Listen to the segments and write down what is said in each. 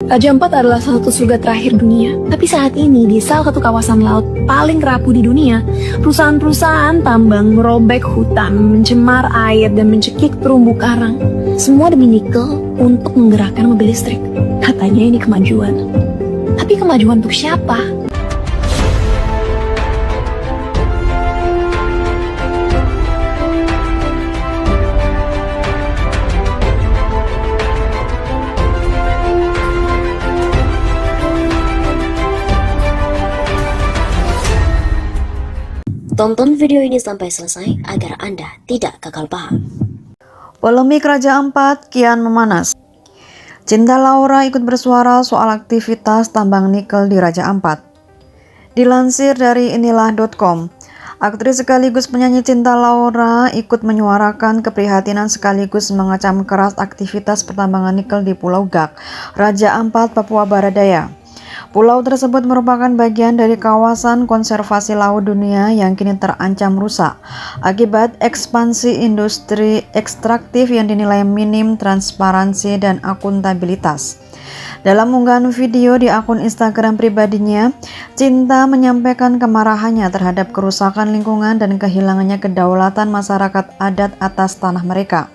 Raja Ampat adalah salah satu surga terakhir dunia. Tapi saat ini di salah satu kawasan laut paling rapuh di dunia, perusahaan-perusahaan tambang merobek hutan, mencemar air, dan mencekik terumbu karang. Semua demi nikel untuk menggerakkan mobil listrik. Katanya ini kemajuan. Tapi kemajuan untuk siapa? Tonton video ini sampai selesai agar Anda tidak gagal paham. Polemik Raja Ampat kian memanas. Cinta Laura ikut bersuara soal aktivitas tambang nikel di Raja Ampat. Dilansir dari inilah.com, aktris sekaligus penyanyi Cinta Laura ikut menyuarakan keprihatinan sekaligus mengecam keras aktivitas pertambangan nikel di Pulau Gak, Raja Ampat, Papua Barat Daya. Pulau tersebut merupakan bagian dari kawasan konservasi laut dunia yang kini terancam rusak akibat ekspansi industri ekstraktif yang dinilai minim transparansi dan akuntabilitas. Dalam unggahan video di akun Instagram pribadinya, Cinta menyampaikan kemarahannya terhadap kerusakan lingkungan dan kehilangannya kedaulatan masyarakat adat atas tanah mereka.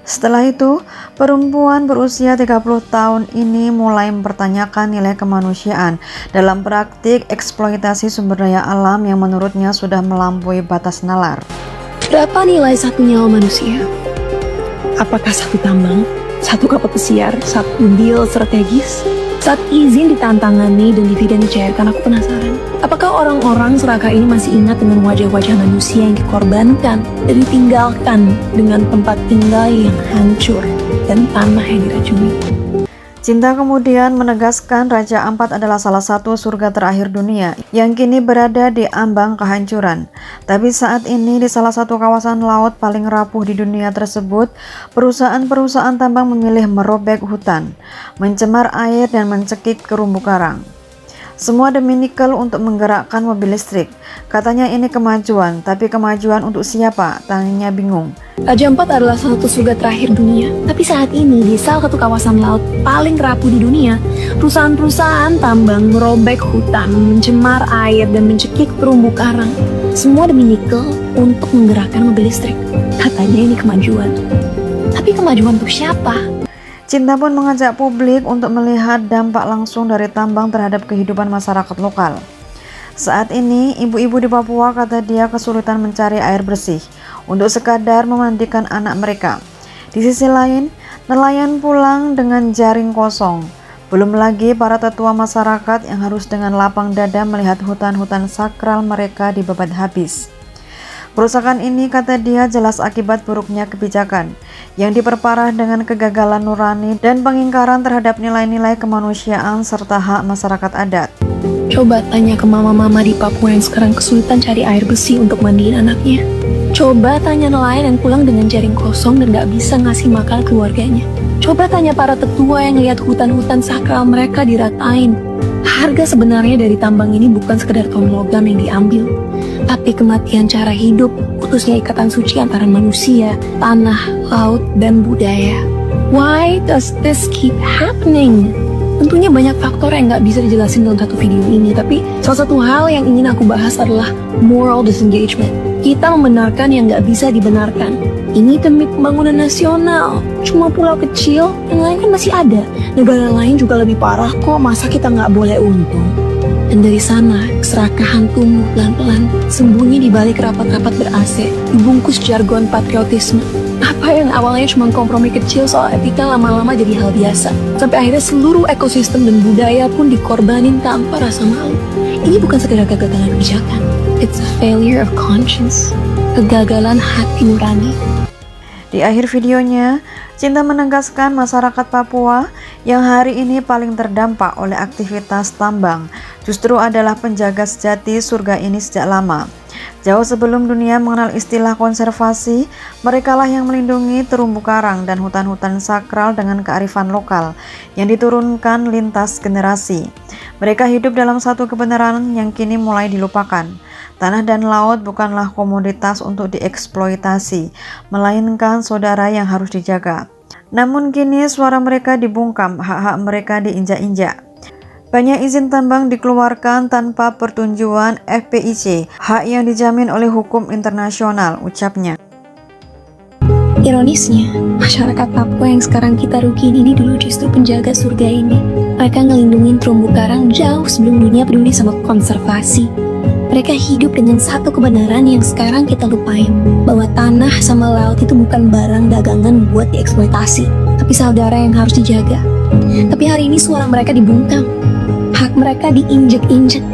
Setelah itu, perempuan berusia 30 tahun ini mulai mempertanyakan nilai kemanusiaan dalam praktik eksploitasi sumber daya alam yang menurutnya sudah melampaui batas nalar. Berapa nilai satu nyawa manusia? Apakah satu tambang, satu kapal pesiar, satu deal strategis? Saat izin ditantangani dan dividen dicairkan, aku penasaran. Apakah orang-orang serakah ini masih ingat dengan wajah-wajah manusia yang dikorbankan dan ditinggalkan dengan tempat tinggal yang hancur dan tanah yang diracuni? Cinta kemudian menegaskan Raja Ampat adalah salah satu surga terakhir dunia yang kini berada di ambang kehancuran. Tapi saat ini di salah satu kawasan laut paling rapuh di dunia tersebut, perusahaan-perusahaan tambang memilih merobek hutan, mencemar air dan mencekik terumbu karang. Semua demi nikel untuk menggerakkan mobil listrik. Katanya ini kemajuan, tapi kemajuan untuk siapa? Tanya bingung. Raja Ampat adalah salah satu surga terakhir dunia. Tapi saat ini di salah satu kawasan laut paling rapuh di dunia, perusahaan-perusahaan tambang merobek hutan, mencemar air dan mencekik terumbu karang. Semua demi nikel untuk menggerakkan mobil listrik. Katanya ini kemajuan. Tapi kemajuan untuk siapa? Cinta pun mengajak publik untuk melihat dampak langsung dari tambang terhadap kehidupan masyarakat lokal. Saat ini, ibu-ibu di Papua, kata dia, kesulitan mencari air bersih untuk sekadar memandikan anak mereka. Di sisi lain, nelayan pulang dengan jaring kosong. Belum lagi para tetua masyarakat yang harus dengan lapang dada melihat hutan-hutan sakral mereka dibabat habis. Kerusakan ini, kata dia, jelas akibat buruknya kebijakan yang diperparah dengan kegagalan nurani dan pengingkaran terhadap nilai-nilai kemanusiaan serta hak masyarakat adat. Coba tanya ke mama-mama di Papua yang sekarang kesulitan cari air bersih untuk mandiin anaknya. Coba tanya nelayan yang pulang dengan jaring kosong dan gak bisa ngasih makan keluarganya. Coba tanya para tetua yang lihat hutan-hutan sakral mereka diratain. Harga sebenarnya dari tambang ini bukan sekedar kaum logam yang diambil, tapi kematian cara hidup, putusnya ikatan suci antara manusia, tanah, laut, dan budaya. Why does this keep happening? Tentunya banyak faktor yang nggak bisa dijelasin dalam satu video ini, tapi salah satu hal yang ingin aku bahas adalah moral disengagement. Kita membenarkan yang nggak bisa dibenarkan. Ini demi pembangunan nasional. Cuma pulau kecil, yang lain kan masih ada. Negara lain juga lebih parah kok, masa kita nggak boleh untung? Dan dari sana, keserakahan tumbuh pelan-pelan, sembunyi di balik rapat-rapat ber-AC, dibungkus jargon patriotisme. Apa yang awalnya cuma kompromi kecil soal etika lama-lama jadi hal biasa. Sampai akhirnya seluruh ekosistem dan budaya pun dikorbanin tanpa rasa malu. Ini bukan sekedar kegagalan kebijakan. It's a failure of conscience. Kegagalan hati nurani. Di akhir videonya, Cinta menegaskan masyarakat Papua yang hari ini paling terdampak oleh aktivitas tambang justru adalah penjaga sejati surga ini sejak lama. Jauh sebelum dunia mengenal istilah konservasi, merekalah yang melindungi terumbu karang dan hutan-hutan sakral dengan kearifan lokal yang diturunkan lintas generasi. Mereka hidup dalam satu kebenaran yang kini mulai dilupakan. Tanah dan laut bukanlah komoditas untuk dieksploitasi, melainkan saudara yang harus dijaga. Namun kini suara mereka dibungkam, hak-hak mereka diinjak-injak. Banyak izin tambang dikeluarkan tanpa persetujuan FPIC, hak yang dijamin oleh hukum internasional, ucapnya. Ironisnya, masyarakat Papua yang sekarang kita rugiin ini dulu justru penjaga surga ini. Mereka ngelindungin terumbu karang jauh sebelum dunia peduli sama konservasi. Mereka hidup dengan satu kebenaran yang sekarang kita lupain, bahwa tanah sama laut itu bukan barang dagangan buat dieksploitasi, tapi saudara yang harus dijaga. Tapi hari ini suara mereka dibungkam, hak mereka diinjek-injek.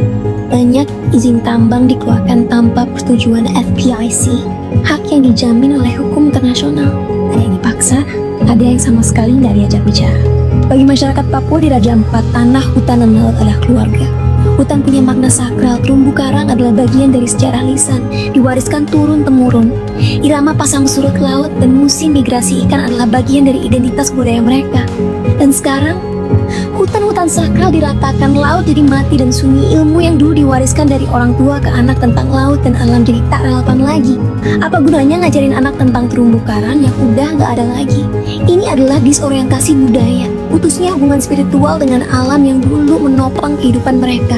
Banyak izin tambang dikeluarkan tanpa persetujuan FPIC, hak yang dijamin oleh hukum internasional. Ada yang dipaksa, ada yang sama sekali nggak diajak bicara. Bagi masyarakat Papua di Raja Ampat, tanah, hutan, dan laut adalah keluarga. Hutan punya makna sakral, terumbu karang adalah bagian dari sejarah lisan, diwariskan turun-temurun. Irama pasang surut laut dan musim migrasi ikan adalah bagian dari identitas budaya mereka. Dan sekarang, hutan-hutan sakral diratakan, laut jadi mati, dan sunyi ilmu yang dulu diwariskan dari orang tua ke anak tentang laut dan alam jadi tak relevan lagi. Apa gunanya ngajarin anak tentang terumbu karang yang udah gak ada lagi? Ini adalah disorientasi budaya, putusnya hubungan spiritual dengan alam yang dulu menopang kehidupan mereka.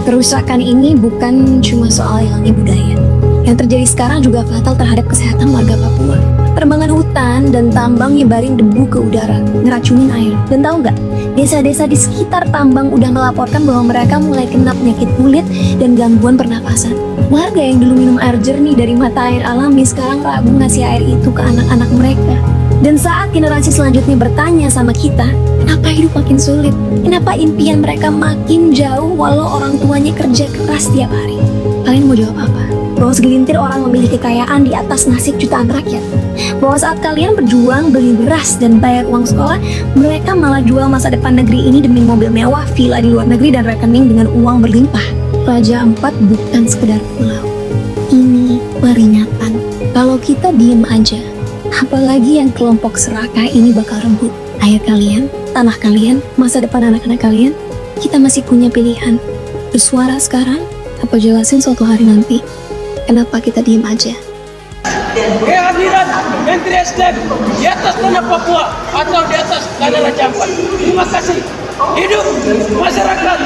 Kerusakan ini bukan cuma soal hilangnya budaya. Yang terjadi sekarang juga fatal terhadap kesehatan warga Papua. Perkembangan hutan dan tambang nyebarin debu ke udara, ngeracunin air. Dan tahu nggak, desa-desa di sekitar tambang udah melaporkan bahwa mereka mulai kena penyakit kulit dan gangguan pernapasan. Warga yang dulu minum air jernih dari mata air alami sekarang ragu ngasih air itu ke anak-anak mereka. Dan saat generasi selanjutnya bertanya sama kita, kenapa hidup makin sulit? Kenapa impian mereka makin jauh walau orang tuanya kerja keras tiap hari? Kalian mau jawab apa? Bahwa segelintir orang memiliki kekayaan di atas nasib jutaan rakyat? Bahwa saat kalian berjuang beli beras dan bayar uang sekolah, mereka malah jual masa depan negeri ini demi mobil mewah, villa di luar negeri, dan rekening dengan uang berlimpah? Raja Ampat bukan sekedar pulau. Ini peringatan. Kalau kita diem aja, apalagi yang kelompok serakah ini bakal rebut air kalian, tanah kalian, masa depan anak-anak kalian. Kita masih punya pilihan, bersuara sekarang apa jelasin suatu hari nanti. Kenapa kita diem aja? Kehadiran Menteri SDM di atas tanah Papua atau di atas tanah Raja Ampat. Terima kasih. Hidup masyarakat